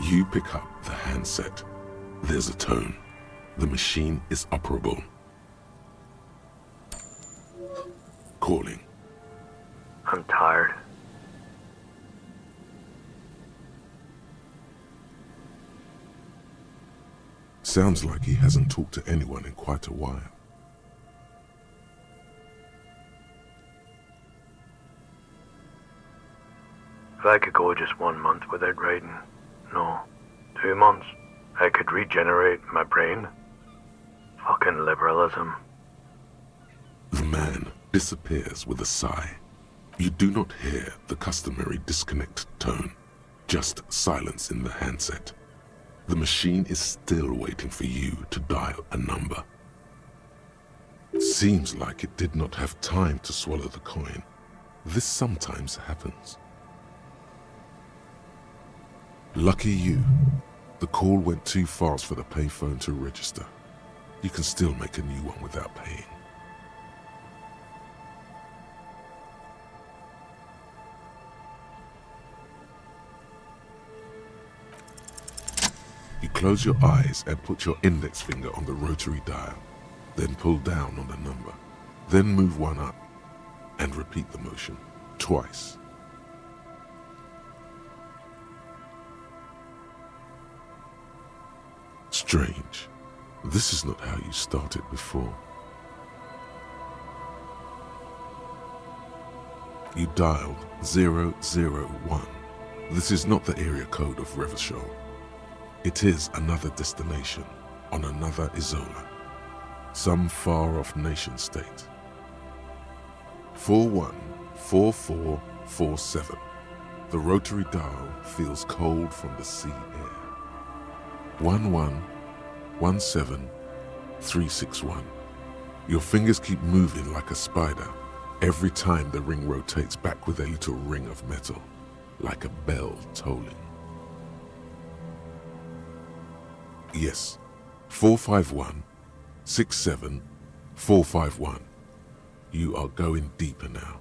You pick up the handset. There's a tone. The machine is operable. Calling. I'm tired. Sounds like he hasn't talked to anyone in quite a while. If I could go just 1 month without writing, no, 2 months, I could regenerate my brain. Fucking liberalism. The man disappears with a sigh. You do not hear the customary disconnect tone, just silence in the handset. The machine is still waiting for you to dial a number. Seems like it did not have time to swallow the coin. This sometimes happens. Lucky you. The call went too fast for the payphone to register. You can still make a new one without paying. You close your eyes and put your index finger on the rotary dial, then pull down on the number, then move one up and repeat the motion twice. Strange. This is not how you started before. You dialed 001. This is not the area code of Revachol. It is another destination on another Isola, some far-off nation-state. 414447. The rotary dial feels cold from the sea air. 1117361. Your fingers keep moving like a spider every time the ring rotates back with a little ring of metal, like a bell tolling. Yes, 451-67451. You are going deeper now,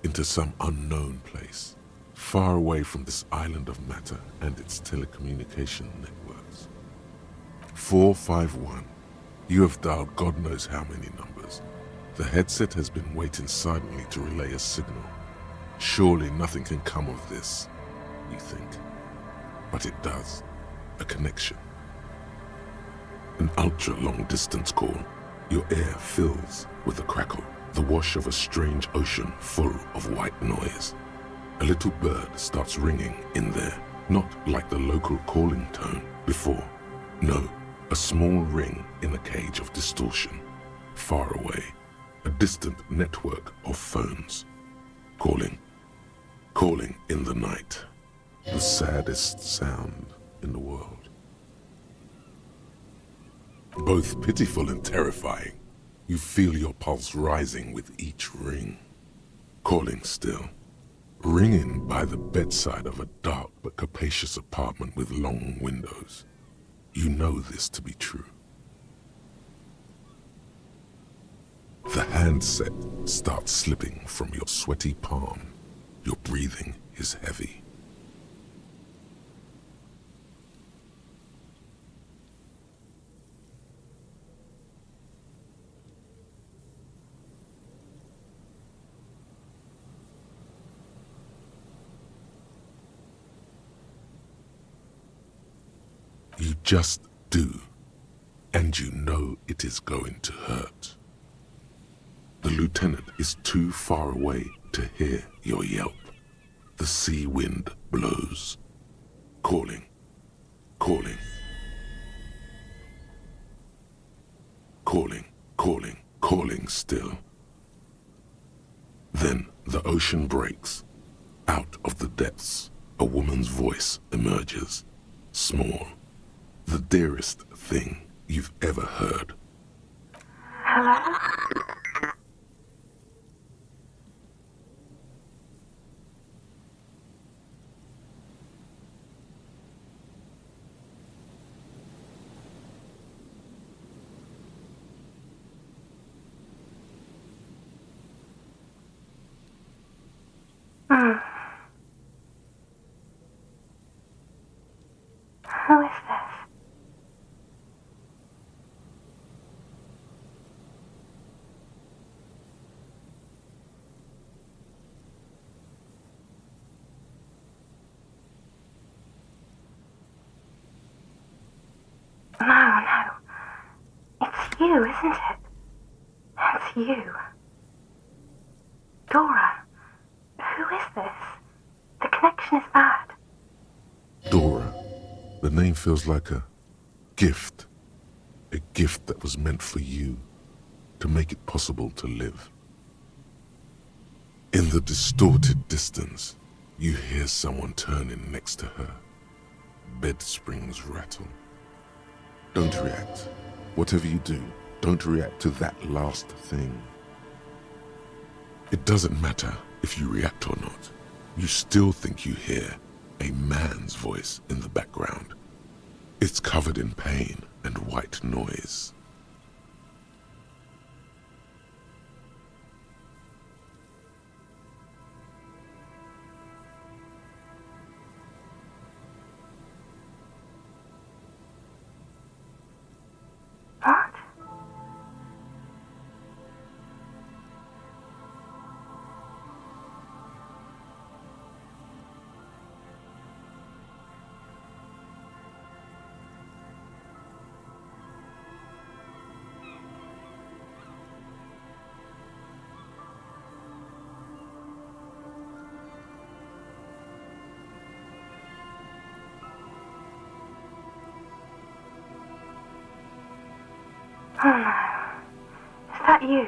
into some unknown place, far away from this island of matter and its telecommunication networks. 451. You have dialed God knows how many numbers. The headset has been waiting silently to relay a signal. Surely nothing can come of this, you think. But it does. A connection. An ultra-long distance call. Your air fills with a crackle, the wash of a strange ocean full of white noise. A little bird starts ringing in there, not like the local calling tone before. No, a small ring in a cage of distortion, far away. A distant network of phones. Calling in the night. The saddest sound in the world. Both pitiful and terrifying. You feel your pulse rising with each ring. Calling still. Ringing by the bedside of a dark but capacious apartment with long windows. You know this to be true. The handset starts slipping from your sweaty palm. Your breathing is heavy. You just do, and you know it is going to hurt. The lieutenant is too far away to hear your yelp. The sea wind blows. Calling. Calling still. Then the ocean breaks. Out of the depths, a woman's voice emerges. Small. The dearest thing you've ever heard. Hello? Who is this? No, no. It's you, isn't it? It's you. Dora, who is this? The connection is bad. Dora. The name feels like a gift. A gift that was meant for you, to make it possible to live. In the distorted distance, you hear someone turning next to her. Bed springs rattle. Don't react. Whatever you do, don't react to that last thing. It doesn't matter if you react or not. You still think you hear a man's voice in the background. It's covered in pain and white noise. What? Oh no. Is that you?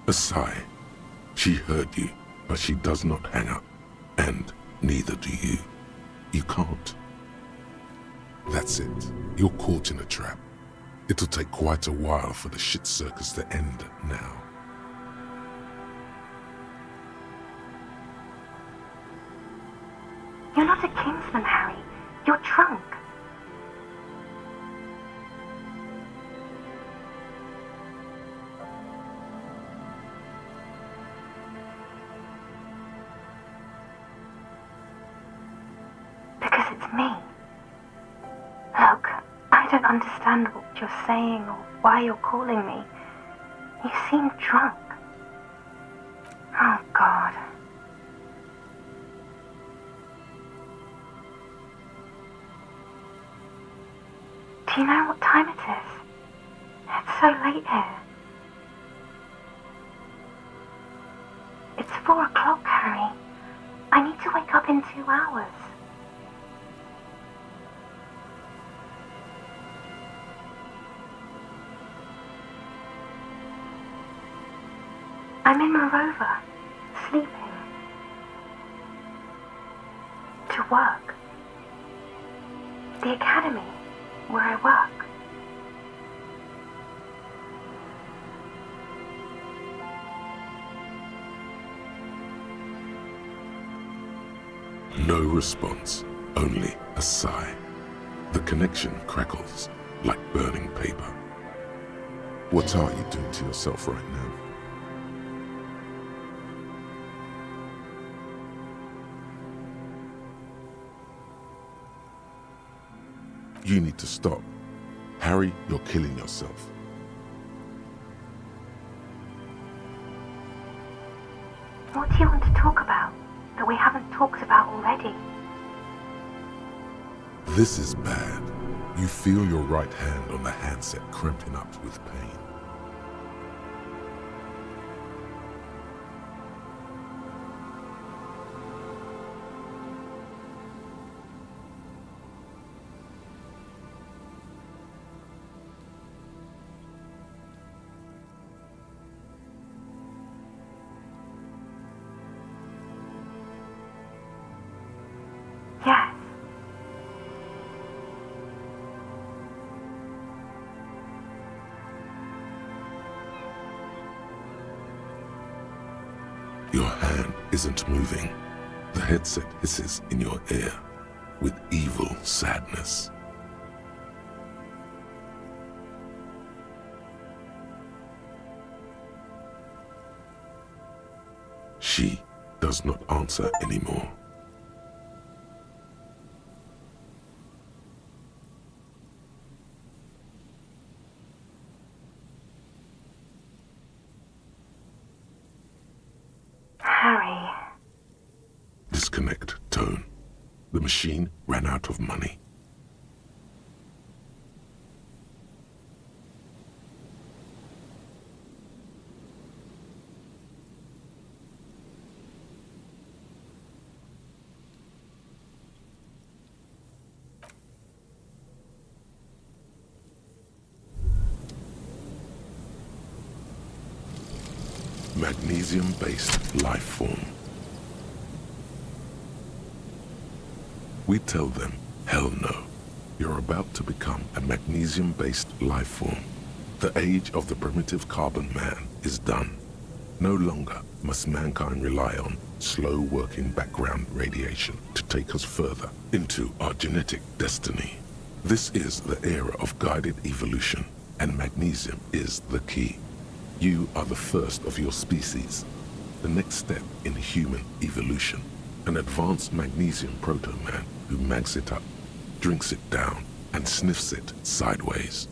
A sigh. She heard you, but she does not hang up. And neither do you. You can't. That's it. You're caught in a trap. It'll take quite a while for the shit circus to end now. You're not a kinsman, Harry. You're drunk. Because it's me. Look, I don't understand what you're saying or why you're calling me. You seem drunk. Oh, God. Do you know what time it is? It's so late here. It's 4 o'clock, Harry. I need to wake up in 2 hours. I'm in Morova, sleeping. To work. The academy, where I work. No response, only a sigh. The connection crackles like burning paper. What are you doing to yourself right now? You need to stop. Harry, you're killing yourself. What do you want to talk about that we haven't talked about already? This is bad. You feel your right hand on the handset cramping up with pain. Yes. Your hand isn't moving. The headset hisses in your ear with evil sadness. She does not answer anymore. Harry. Disconnect tone. The machine ran out of money. Magnesium-based life form. We tell them, hell no. You're about to become a magnesium-based life form. The age of the primitive carbon man is done. No longer must mankind rely on slow-working background radiation to take us further into our genetic destiny. This is the era of guided evolution, and magnesium is the key. You are the first of your species, the next step in human evolution. An advanced magnesium proto-man who mags it up, drinks it down, and sniffs it sideways.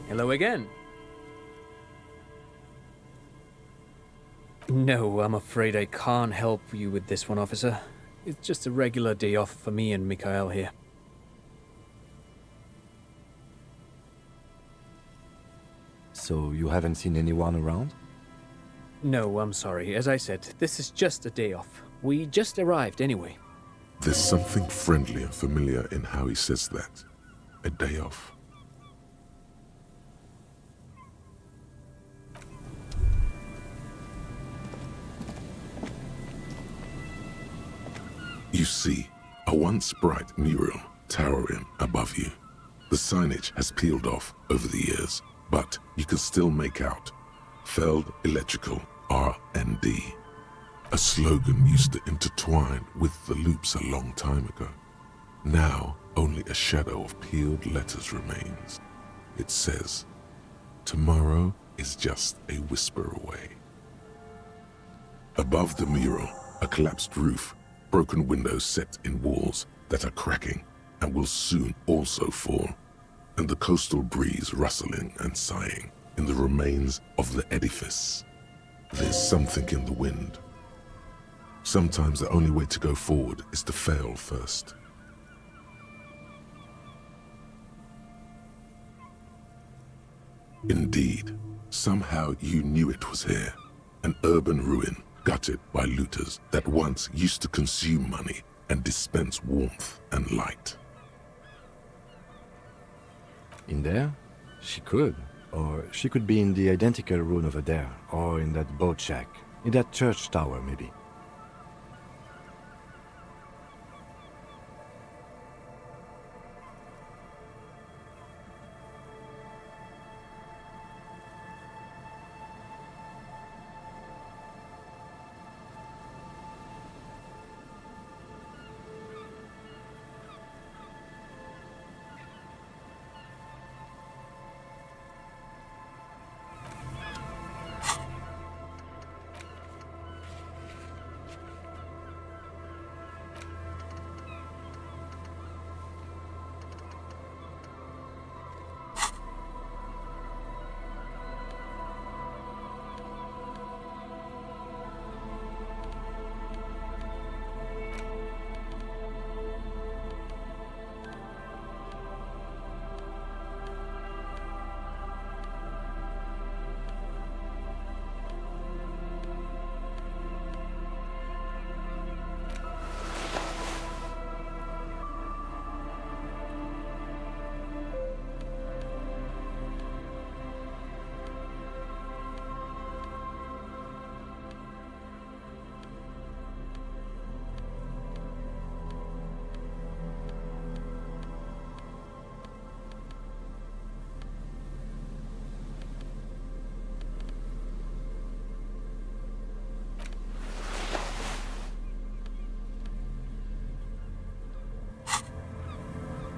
Hello again. No, I'm afraid I can't help you with this one, officer. It's just a regular day off for me and Mikhail here. So you haven't seen anyone around? No, I'm sorry. As I said, this is just a day off. We just arrived anyway. There's something friendly and familiar in how he says that. A day off. You see a once bright mural towering above you. The signage has peeled off over the years, but you can still make out Feld Electrical R&D. A slogan used to intertwine with the loops a long time ago. Now, only a shadow of peeled letters remains. It says, "Tomorrow is just a whisper away." Above the mural, a collapsed roof, broken windows set in walls that are cracking and will soon also fall, and the coastal breeze rustling and sighing in the remains of the edifice. There's something in the wind. Sometimes the only way to go forward is to fail first. Indeed, somehow you knew it was here, an urban ruin gutted by looters that once used to consume money and dispense warmth and light. In there? She could. Or she could be in the identical room over there, or in that boat shack, in that church tower maybe.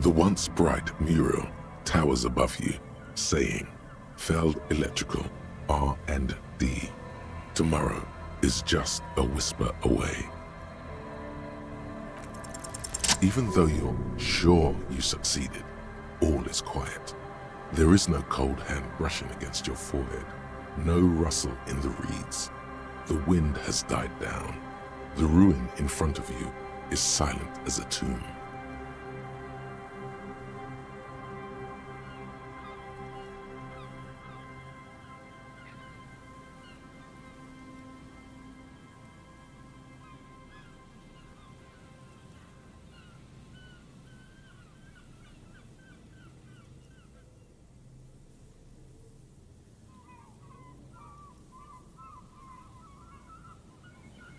The once bright mural towers above you, saying, Feld Electrical, R&D. Tomorrow is just a whisper away. Even though you're sure you succeeded, all is quiet. There is no cold hand brushing against your forehead, no rustle in the reeds. The wind has died down. The ruin in front of you is silent as a tomb.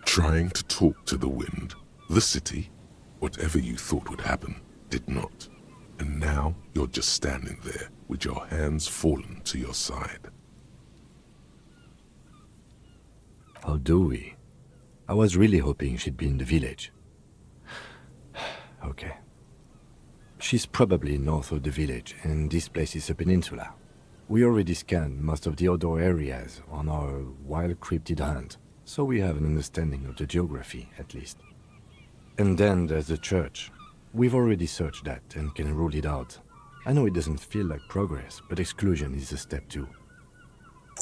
Trying to talk to the wind, the city, whatever you thought would happen, did not. And now you're just standing there with your hands fallen to your side. How do we? I was really hoping she'd be in the village. Okay. She's probably north of the village, and this place is a peninsula. We already scanned most of the outdoor areas on our wild cryptid hunt, so we have an understanding of the geography, at least. And then there's the church. We've already searched that and can rule it out. I know it doesn't feel like progress, but exclusion is a step too.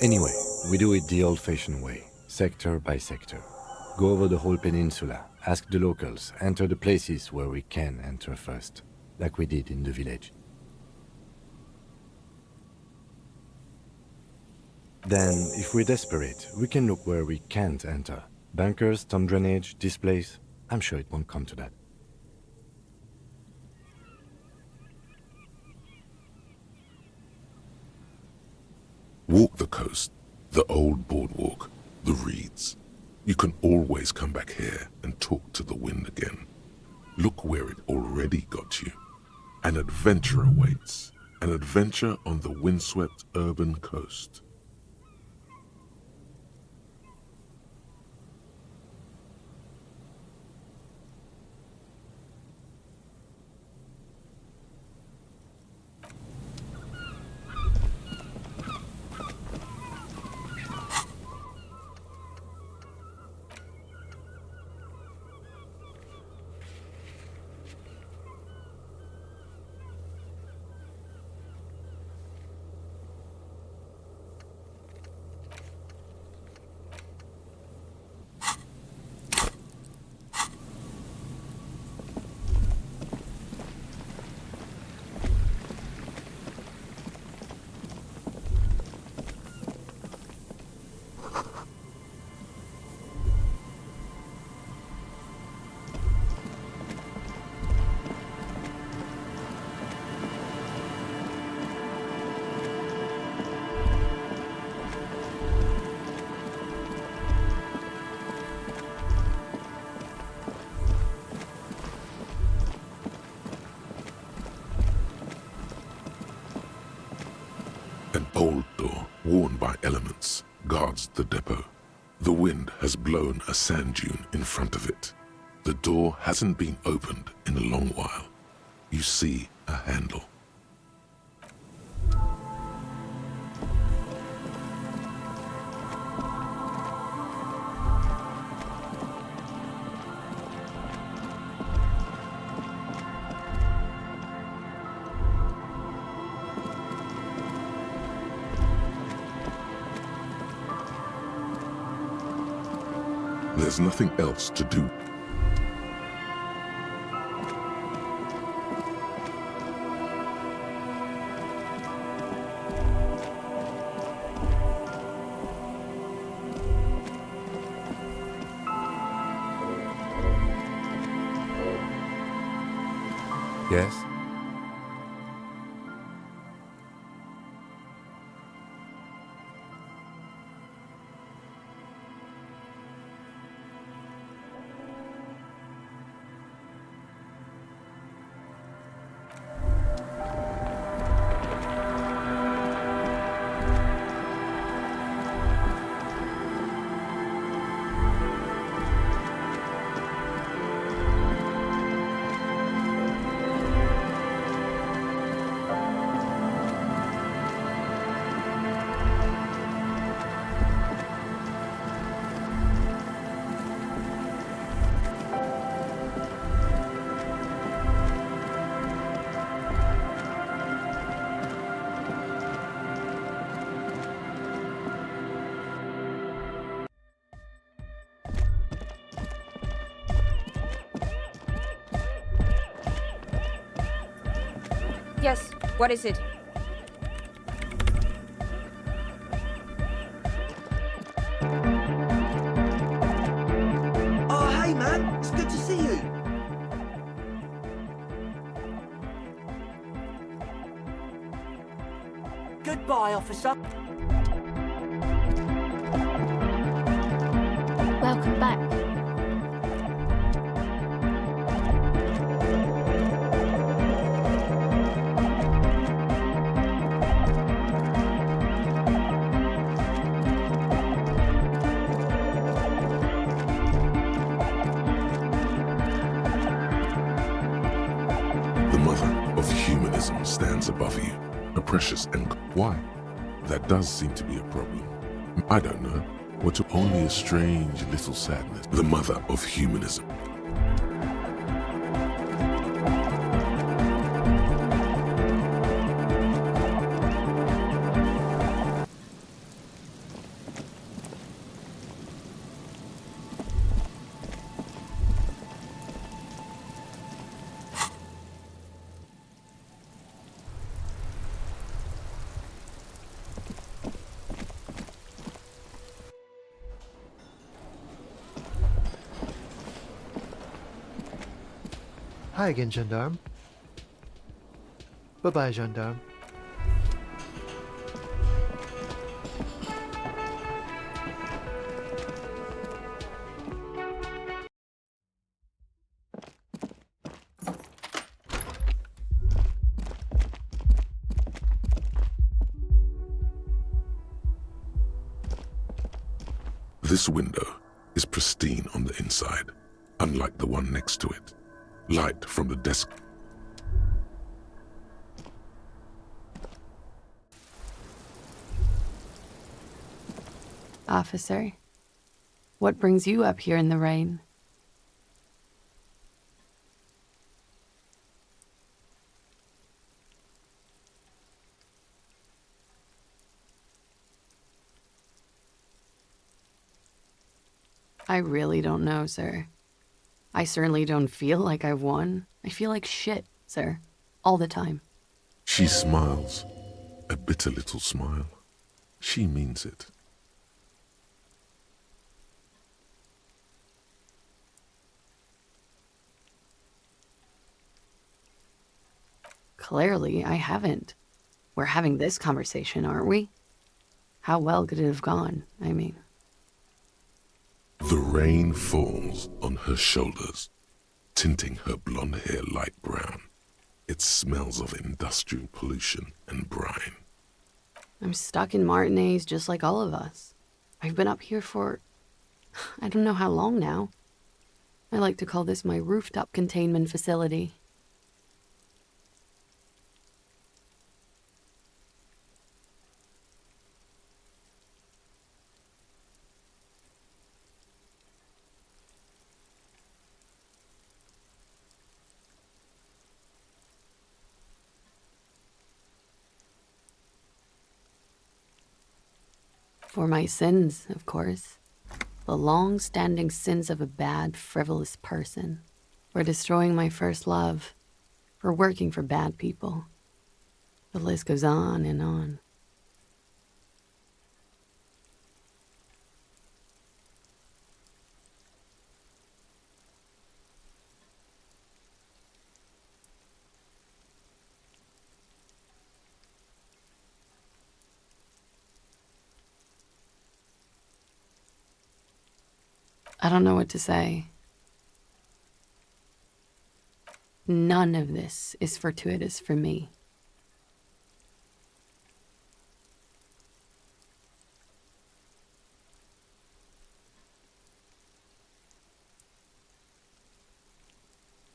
Anyway, we do it the old-fashioned way, sector by sector. Go over the whole peninsula, ask the locals, enter the places where we can enter first, like we did in the village. Then, if we're desperate, we can look where we can't enter. Bunkers, storm drainage, displays. I'm sure it won't come to that. Walk the coast, the old boardwalk, the reeds. You can always come back here and talk to the wind again. Look where it already got you. An adventure awaits. An adventure on the windswept urban coast. An old door, worn by elements, guards the depot. The wind has blown a sand dune in front of it. The door hasn't been opened in a long while. You see a handle. There's nothing else to do. Yes? Yes, what is it? Oh, hey man, it's good to see you. Goodbye, officer. Welcome back. The mother of humanism stands above you, a precious and why? That does seem to be a problem. I don't know. What only a strange little sadness. The mother of humanism. Hi again, gendarme. Bye-bye, gendarme. This window is pristine on the inside, unlike the one next to it. Light from the desk. Officer, what brings you up here in the rain? I really don't know, sir. I certainly don't feel like I've won. I feel like shit, sir. All the time. She smiles, a bitter little smile. She means it. Clearly, I haven't. We're having this conversation, aren't we? How well could it have gone, I mean? The rain falls on her shoulders, tinting her blonde hair light brown. It smells of industrial pollution and brine. I'm stuck in Martinez just like all of us. I've been up here for... I don't know how long now. I like to call this my rooftop containment facility. For my sins, of course. The long-standing sins of a bad, frivolous person. For destroying my first love. For working for bad people. The list goes on and on. I don't know what to say. None of this is fortuitous for me.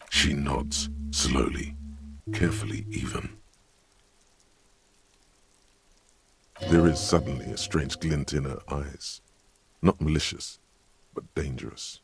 She nods, slowly, carefully even. There is suddenly a strange glint in her eyes. Not malicious, but dangerous.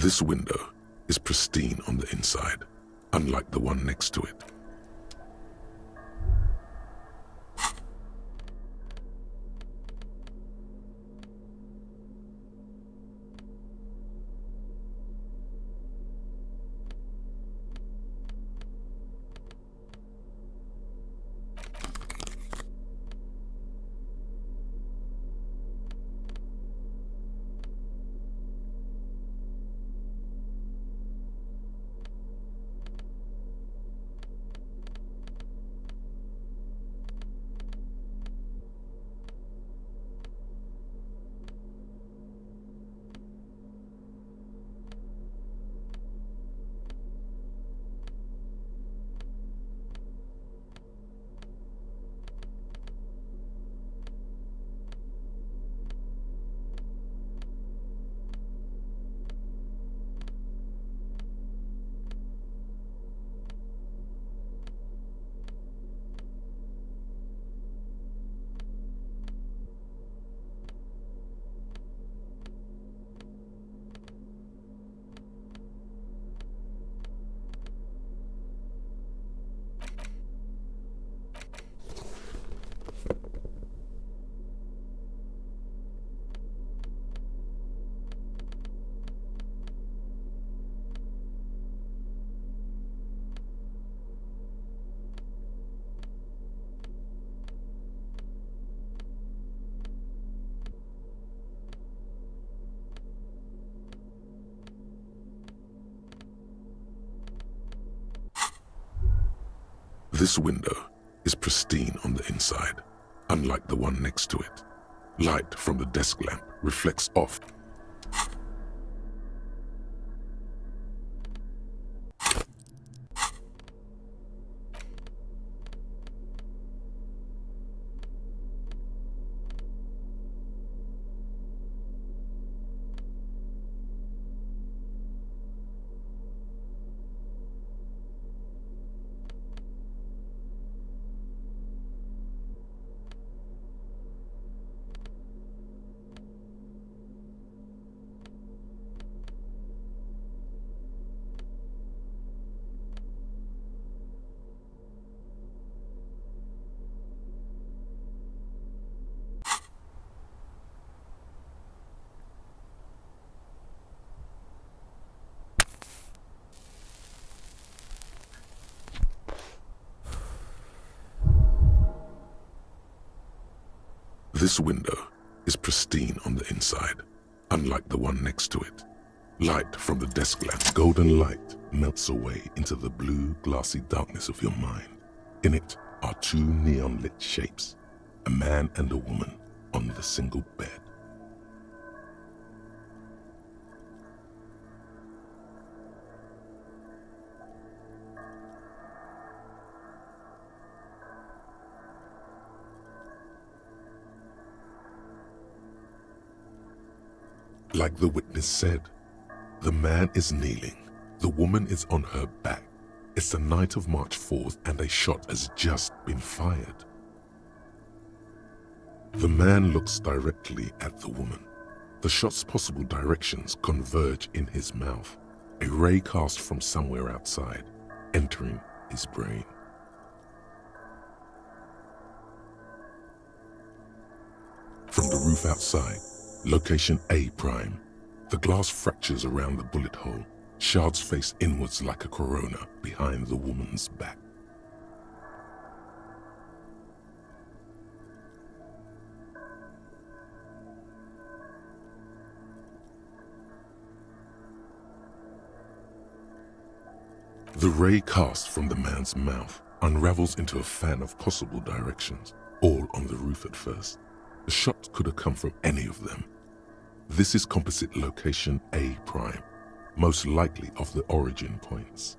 This window is pristine on the inside, unlike the one next to it. This window is pristine on the inside, unlike the one next to it. Light from the desk lamp reflects off. This window is pristine on the inside, unlike the one next to it. Light from the desk lamp, golden light, melts away into the blue, glassy darkness of your mind. In it are two neon-lit shapes, a man and a woman on the single bed. Like the witness said, the man is kneeling, the woman is on her back. It's the night of March 4th and a shot has just been fired. The man looks directly at the woman. The shot's possible directions converge in his mouth, a ray cast from somewhere outside, entering his brain. From the roof outside, location A prime. The glass fractures around the bullet hole. Shards face inwards like a corona behind the woman's back. The ray cast from the man's mouth unravels into a fan of possible directions, all on the roof at first. The shot could have come from any of them. This is composite location A prime, most likely of the origin points.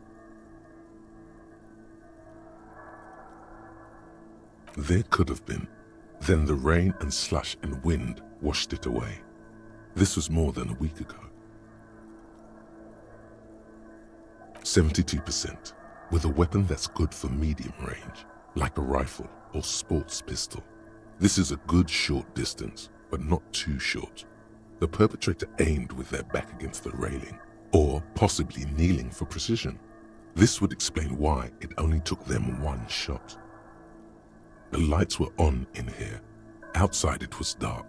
There could have been, then the rain and slush and wind washed it away. This was more than a week ago. 72%, with a weapon that's good for medium range, like a rifle or sports pistol. This is a good short distance, but not too short. The perpetrator aimed with their back against the railing, or possibly kneeling for precision. This would explain why it only took them one shot. The lights were on in here. Outside it was dark.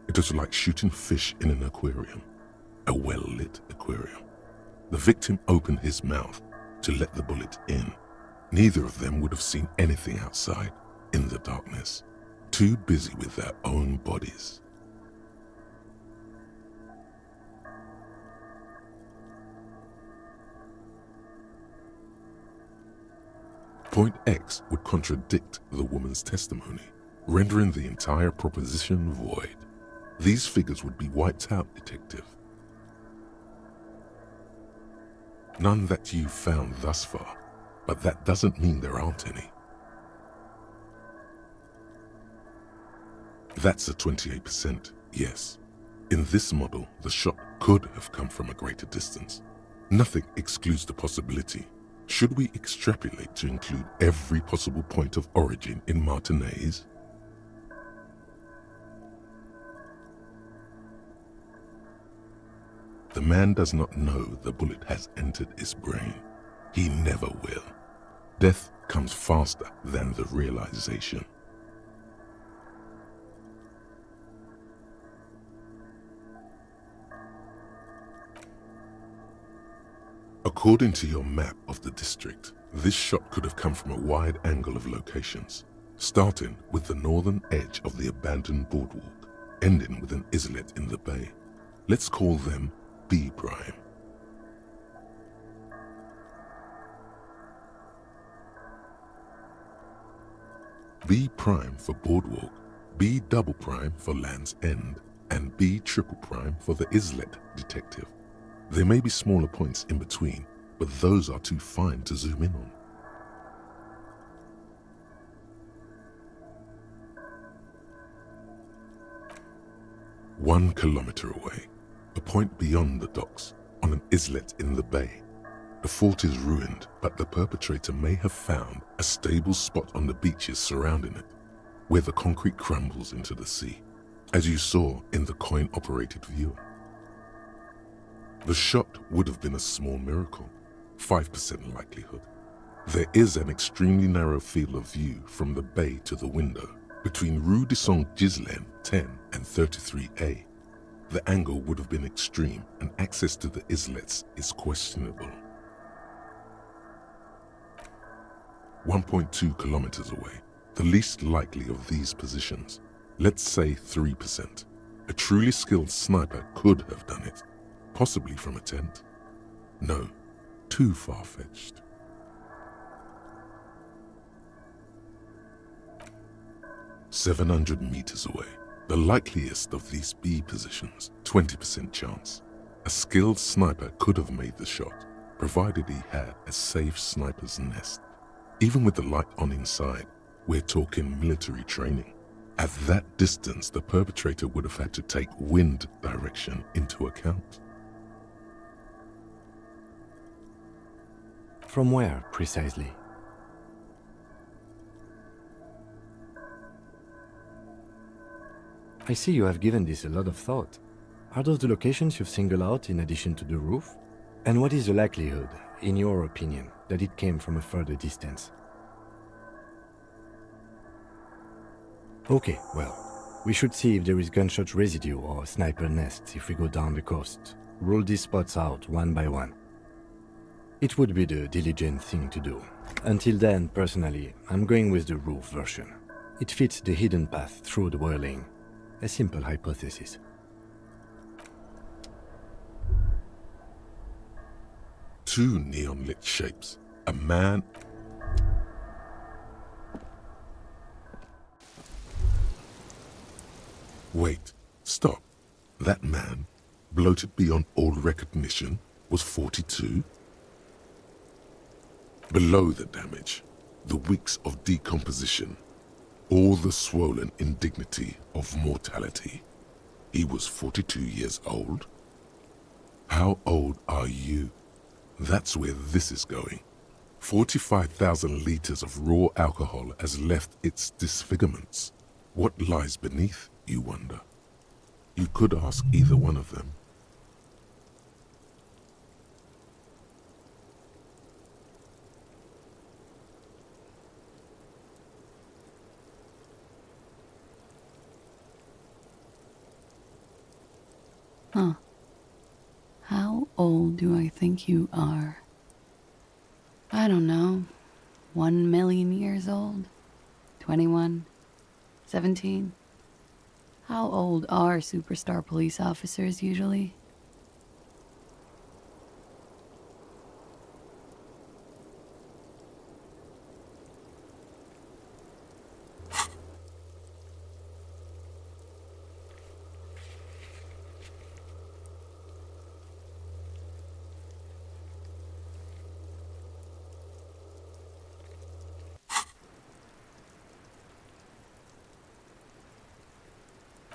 It was like shooting fish in an aquarium, a well-lit aquarium. The victim opened his mouth to let the bullet in. Neither of them would have seen anything outside in the darkness, too busy with their own bodies. Point X would contradict the woman's testimony, rendering the entire proposition void. These figures would be wiped out, Detective. None that you've found thus far, but that doesn't mean there aren't any. That's a 28%, yes. In this model, the shot could have come from a greater distance. Nothing excludes the possibility. Should we extrapolate to include every possible point of origin in Martinez? The man does not know the bullet has entered his brain. He never will. Death comes faster than the realization. According to your map of the district, this shot could have come from a wide angle of locations, starting with the northern edge of the abandoned boardwalk, ending with an islet in the bay. Let's call them B prime. B prime for boardwalk, B double prime for Land's End, and B triple prime for the islet, Detective. There may be smaller points in between, but those are too fine to zoom in on. One kilometer away, a point beyond the docks, on an islet in the bay. The fort is ruined, but the perpetrator may have found a stable spot on the beaches surrounding it, where the concrete crumbles into the sea, as you saw in the coin-operated viewer. The shot would have been a small miracle, 5% likelihood. There is an extremely narrow field of view from the bay to the window, between Rue de Saint-Ghislain 10 and 33A. The angle would have been extreme and access to the islets is questionable. 1.2 kilometers away, the least likely of these positions, let's say 3%. A truly skilled sniper could have done it. Possibly from a tent. No, too far-fetched. 700 meters away, the likeliest of these B positions, 20% chance. A skilled sniper could have made the shot, provided he had a safe sniper's nest. Even with the light on inside, we're talking military training. At that distance, the perpetrator would have had to take wind direction into account. From where, precisely? I see you have given this a lot of thought. Are those the locations you've singled out in addition to the roof? And what is the likelihood, in your opinion, that it came from a further distance? Okay, well, we should see if there is gunshot residue or sniper nests if we go down the coast. Rule these spots out one by one. It would be the diligent thing to do. Until then, personally, I'm going with the roof version. It fits the hidden path through the whirling. A simple hypothesis. Two neon-lit shapes. A man... Wait, stop. That man, bloated beyond all recognition, was 42? Below the damage, the weeks of decomposition, all the swollen indignity of mortality. He was 42 years old? How old are you? That's where this is going. 45,000 liters of raw alcohol has left its disfigurements. What lies beneath, you wonder? You could ask either one of them. Huh. How old do I think you are? I don't know. 1,000,000 years old? 21? 17? How old are superstar police officers usually?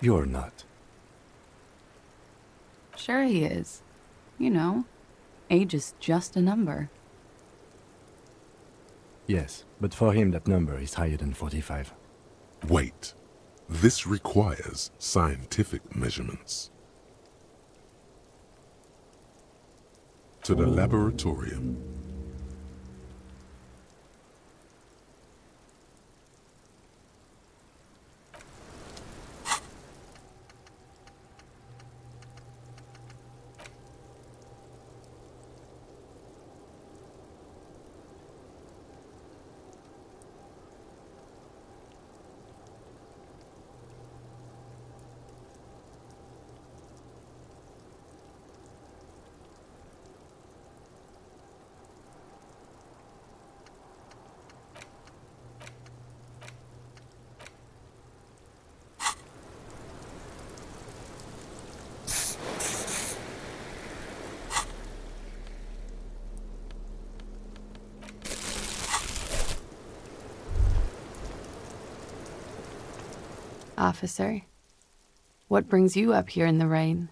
You're not. Sure he is. You know, age is just a number. Yes, but for him that number is higher than 45. Wait. This requires scientific measurements. To the laboratorium. Officer, what brings you up here in the rain?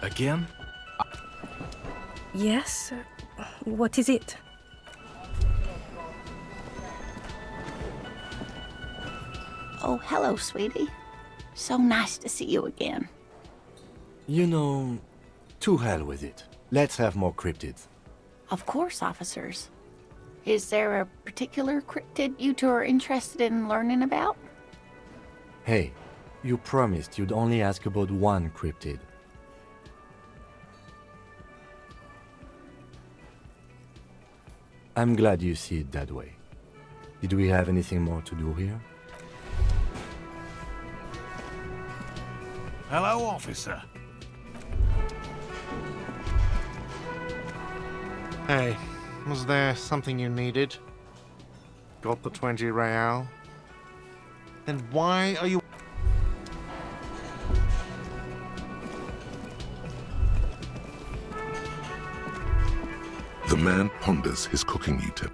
Again? Yes? What is it? Oh, hello, sweetie. So nice to see you again. You know, to hell with it. Let's have more cryptids. Of course, officers. Is there a particular cryptid you two are interested in learning about? Hey, you promised you'd only ask about one cryptid. I'm glad you see it that way. Did we have anything more to do here? Hello, officer. Hey, was there something you needed? Got the 20 real? Then why are you... The man ponders his cooking utensil.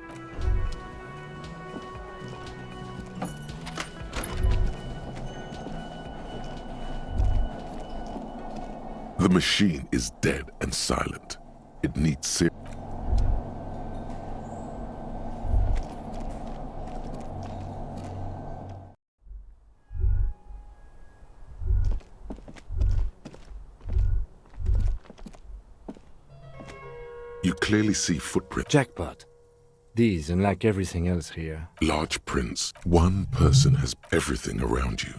The machine is dead and silent. It needs serious... You clearly see footprints. Jackpot. These, unlike everything else here. Large prints. One person has everything around you.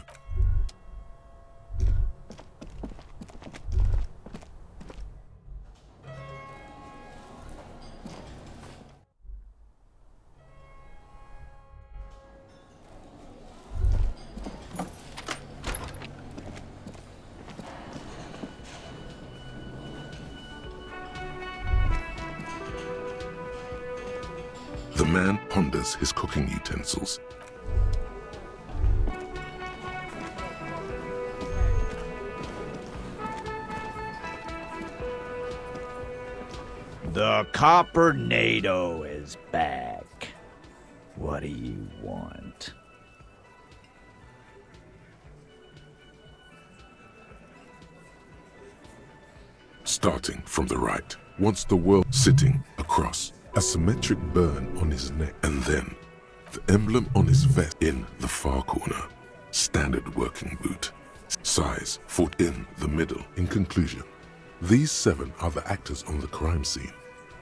The man ponders his cooking utensils. The Coppernado is back. What do you want? starting from the right. Once the world sitting across, a symmetric burn on his neck, and then the emblem on his vest in the far corner. Standard working boot. Size, foot in the middle. In conclusion, these 7 are the actors on the crime scene.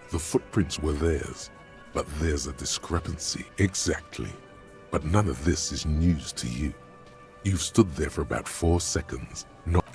The footprints were theirs, but there's a discrepancy. Exactly. But none of this is news to you. You've stood there for about 4 seconds, not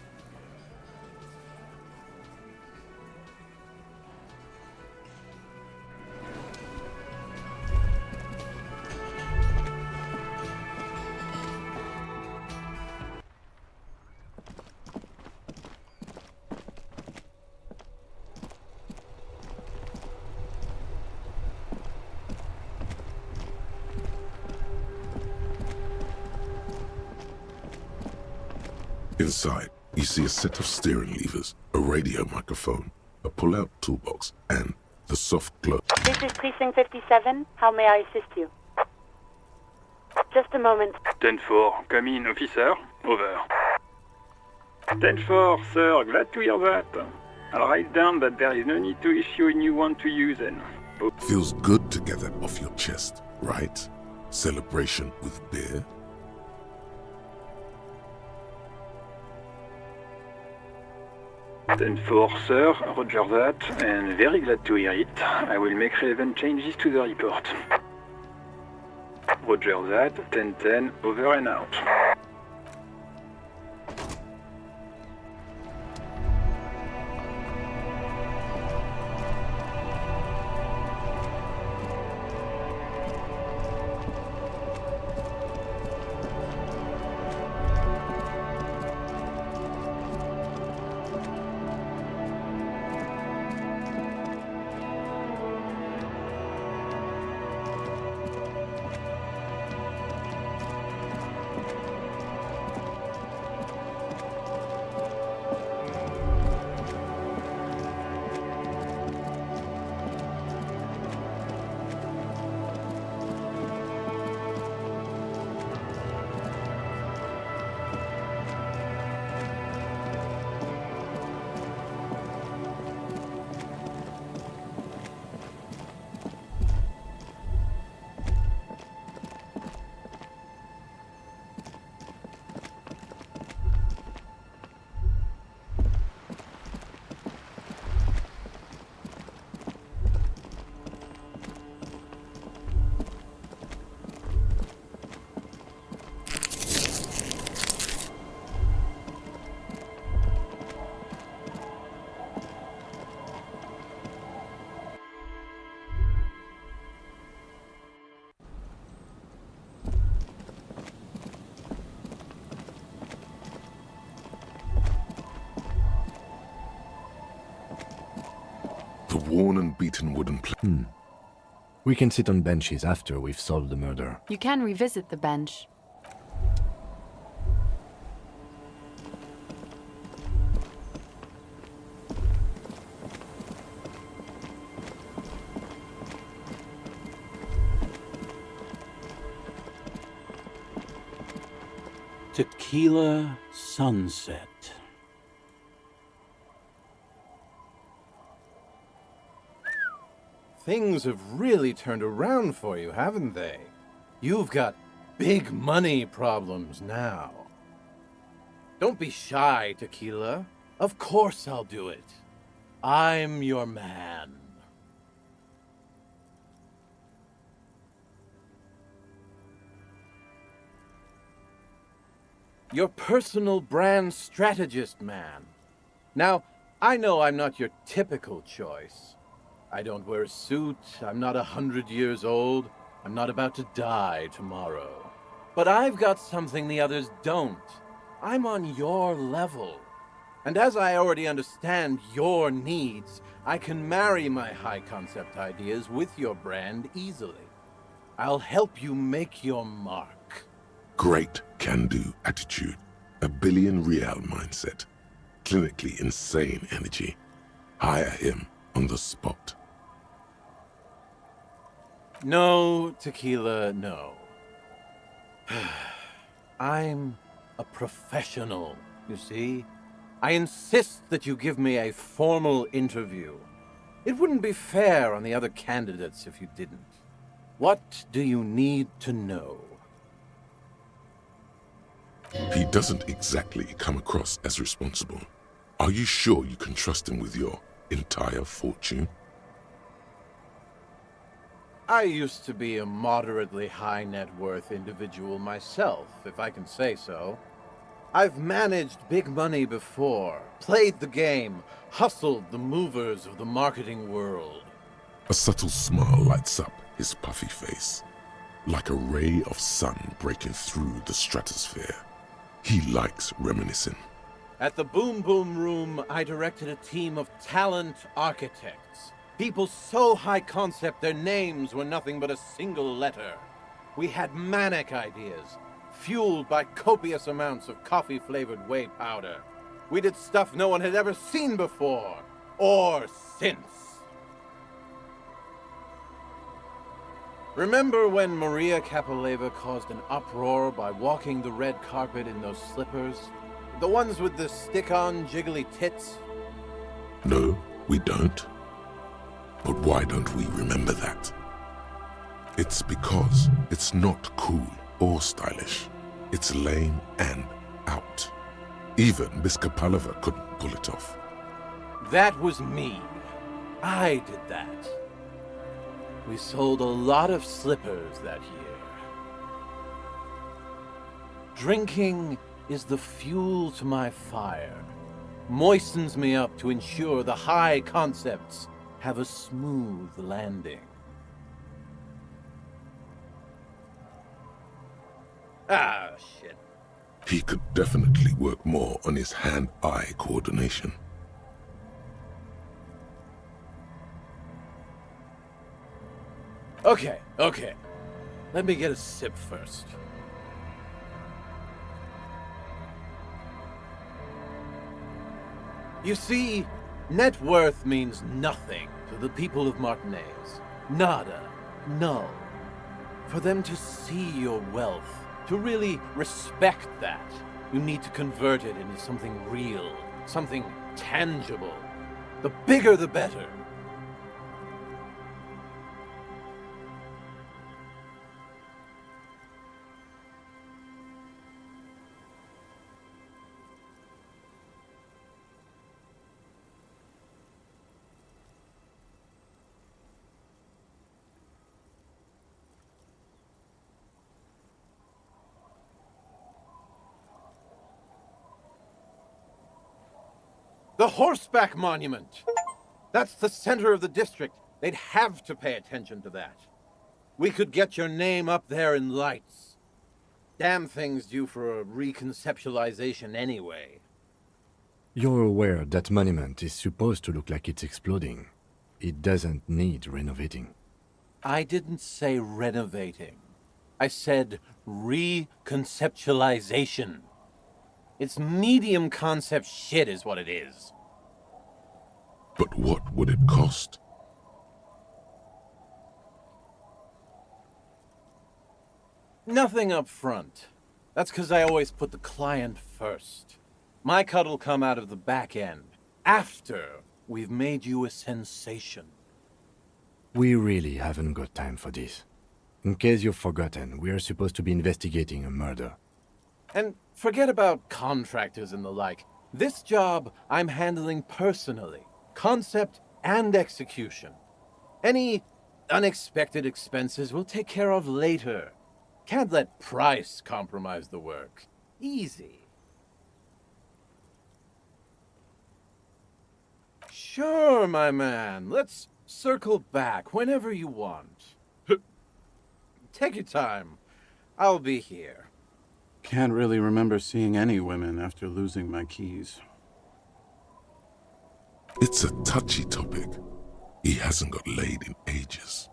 Inside, you see a set of steering levers, a radio microphone, a pull-out toolbox, and the soft glow. This is Precinct 57. How may I assist you? Just a moment. 10-4, come in, officer. Over. 10-4, sir, glad to hear that. I'll write down that there is no need to issue a new one to you then. Feels good to get that off your chest, right? Celebration with beer? Ten four, sir, roger that, and very glad to hear it. I will make relevant changes to the report. Roger that, 10-10, over and out. The worn and beaten wooden plank. We can sit on benches after we've solved the murder. You can revisit the bench. Tequila sunset. Things have really turned around for you, haven't they? You've got big money problems now. Don't be shy, Tequila. Of course I'll do it. I'm your man. Your personal brand strategist, man. Now, I know I'm not your typical choice. I don't wear a suit, I'm not 100 years old, I'm not about to die tomorrow. But I've got something the others don't. I'm on your level. And as I already understand your needs, I can marry my high-concept ideas with your brand easily. I'll help you make your mark. Great can-do attitude. A billion real mindset. Clinically insane energy. Hire him on the spot. No, Tequila, no. I'm a professional, you see? I insist that you give me a formal interview. It wouldn't be fair on the other candidates if you didn't. What do you need to know? He doesn't exactly come across as responsible. Are you sure you can trust him with your entire fortune? I used to be a moderately high net worth individual myself, if I can say so. I've managed big money before, played the game, hustled the movers of the marketing world. A subtle smile lights up his puffy face, like a ray of sun breaking through the stratosphere. He likes reminiscing. At the Boom Boom Room, I directed a team of talent architects. People so high concept their names were nothing but a single letter. We had manic ideas, fueled by copious amounts of coffee-flavored whey powder. We did stuff no one had ever seen before, or since. Remember when Maria Capaleva caused an uproar by walking the red carpet in those slippers? The ones with the stick-on jiggly tits? No, we don't. But why don't we remember that? It's because it's not cool or stylish. It's lame and out. Even Miss Kapalova couldn't pull it off. That was me. I did that. We sold a lot of slippers that year. Drinking is the fuel to my fire. Moistens me up to ensure the high concepts have a smooth landing. Ah, shit. He could definitely work more on his hand-eye coordination. Okay. Let me get a sip first. You see, net worth means nothing to the people of Martinez. Nada. Null. For them to see your wealth, to really respect that, you need to convert it into something real, something tangible. The bigger the better. The Horseback Monument! That's the center of the district. They'd have to pay attention to that. We could get your name up there in lights. Damn thing's due for a reconceptualization anyway. You're aware that monument is supposed to look like it's exploding. It doesn't need renovating. I didn't say renovating. I said reconceptualization. It's medium concept shit is what it is. But what would it cost? Nothing up front. That's because I always put the client first. My cut'll come out of the back end, after we've made you a sensation. We really haven't got time for this. In case you've forgotten, we are supposed to be investigating a murder. And forget about contractors and the like. This job I'm handling personally. Concept and execution. Any unexpected expenses we'll take care of later. Can't let price compromise the work. Easy. Sure, my man. Let's circle back whenever you want. Take your time. I'll be here. Can't really remember seeing any women after losing my keys. It's a touchy topic. He hasn't got laid in ages.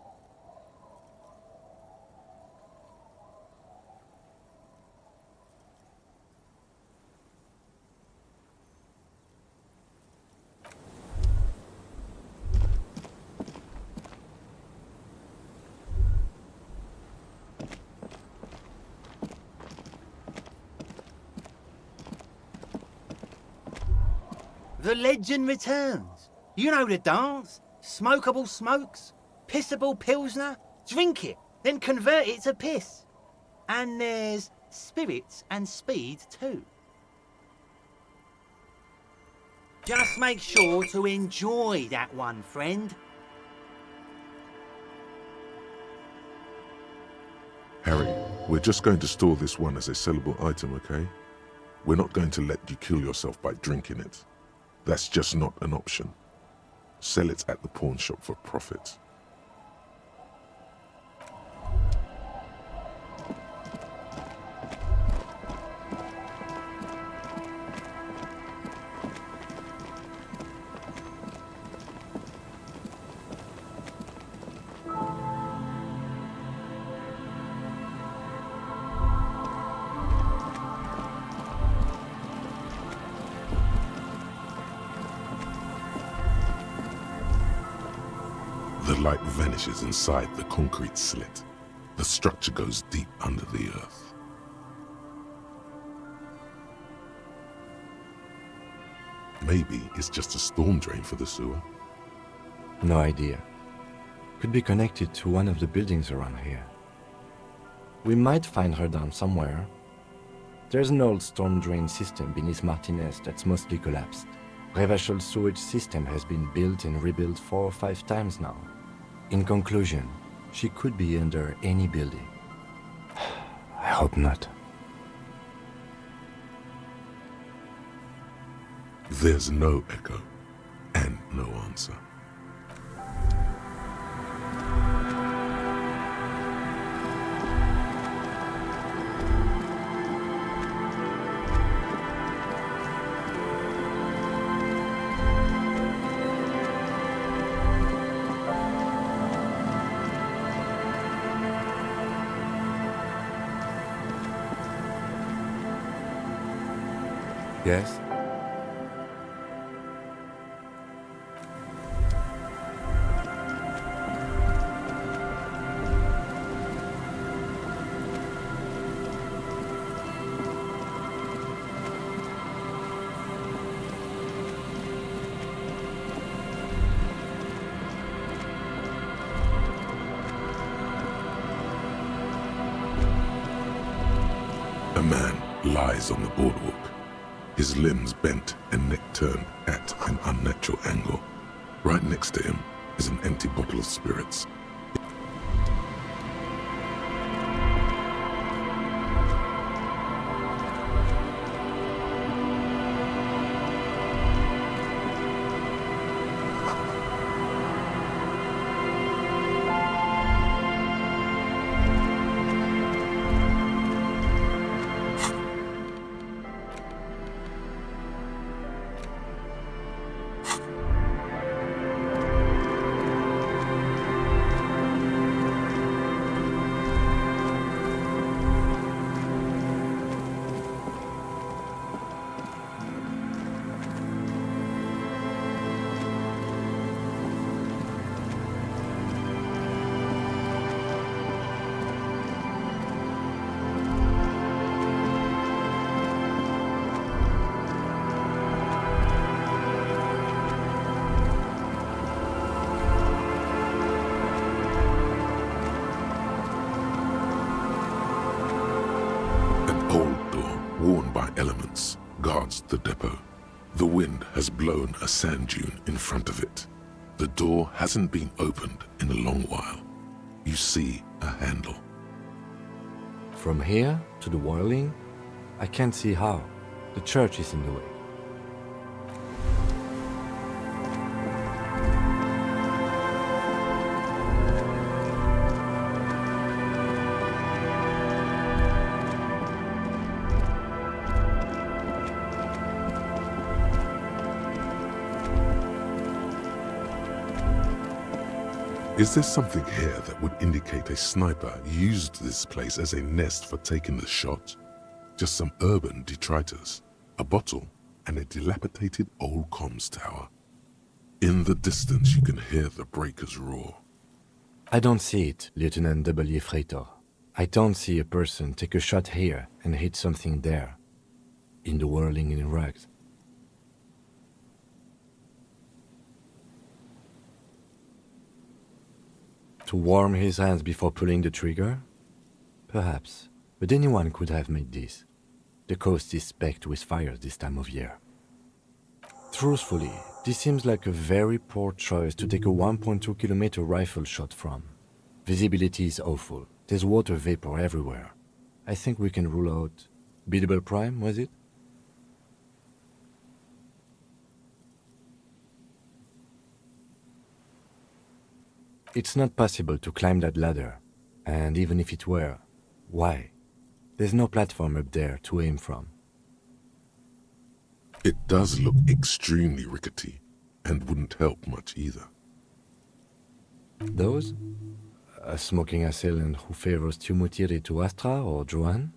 The legend returns. You know the dance. Smokable smokes, pissable pilsner. Drink it, then convert it to piss. And there's spirits and speed too. Just make sure to enjoy that one, friend. Harry, we're just going to store this one as a sellable item, okay? We're not going to let you kill yourself by drinking it. That's just not an option. Sell it at the pawn shop for profit. The light vanishes inside the concrete slit. The structure goes deep under the earth. Maybe it's just a storm drain for the sewer. No idea. Could be connected to one of the buildings around here. We might find her down somewhere. There's an old storm drain system beneath Martinez that's mostly collapsed. Revachol sewage system has been built and rebuilt 4 or 5 times now. In conclusion, she could be under any building. I hope not. There's no echo and no answer. Yes? A man lies on the boardwalk, his limbs bent and neck turned at an unnatural angle. Right next to him is an empty bottle of spirits. Worn by elements, guards the depot. The wind has blown a sand dune in front of it. The door hasn't been opened in a long while. You see a handle. From here to the whirling, I can't see how. The church is in the way. Is there something here that would indicate a sniper used this place as a nest for taking the shot? Just some urban detritus, a bottle, and a dilapidated old comms tower. In the distance you can hear the breakers roar. I don't see it, Lieutenant W. Freitor. I don't see a person take a shot here and hit something there, in the whirling in rugs. To warm his hands before pulling the trigger? Perhaps, but anyone could have made this. The coast is specked with fires this time of year. Truthfully, this seems like a very poor choice to take a 1.2 kilometer rifle shot from. Visibility is awful. There's water vapor everywhere. I think we can rule out... Biddable Prime, was it? It's not possible to climb that ladder. And even if it were, why? There's no platform up there to aim from. It does look extremely rickety, and wouldn't help much either. Those? A smoking assailant who favors Tumutiri to Astra or Johan?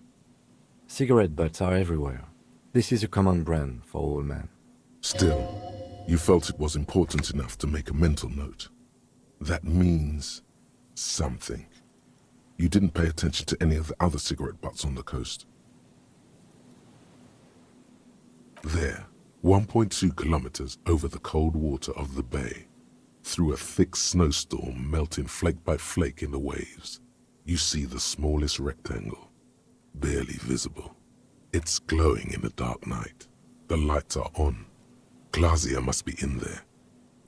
Cigarette butts are everywhere. This is a common brand for all men. Still, you felt it was important enough to make a mental note. That means something. You didn't pay attention to any of the other cigarette butts on the coast. There, 1.2 kilometers over the cold water of the bay, through a thick snowstorm melting flake by flake in the waves, you see the smallest rectangle, barely visible. It's glowing in the dark night. The lights are on. Glazia must be in there.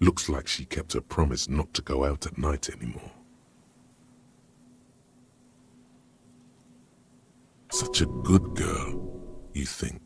Looks like she kept her promise not to go out at night anymore. Such a good girl, you think.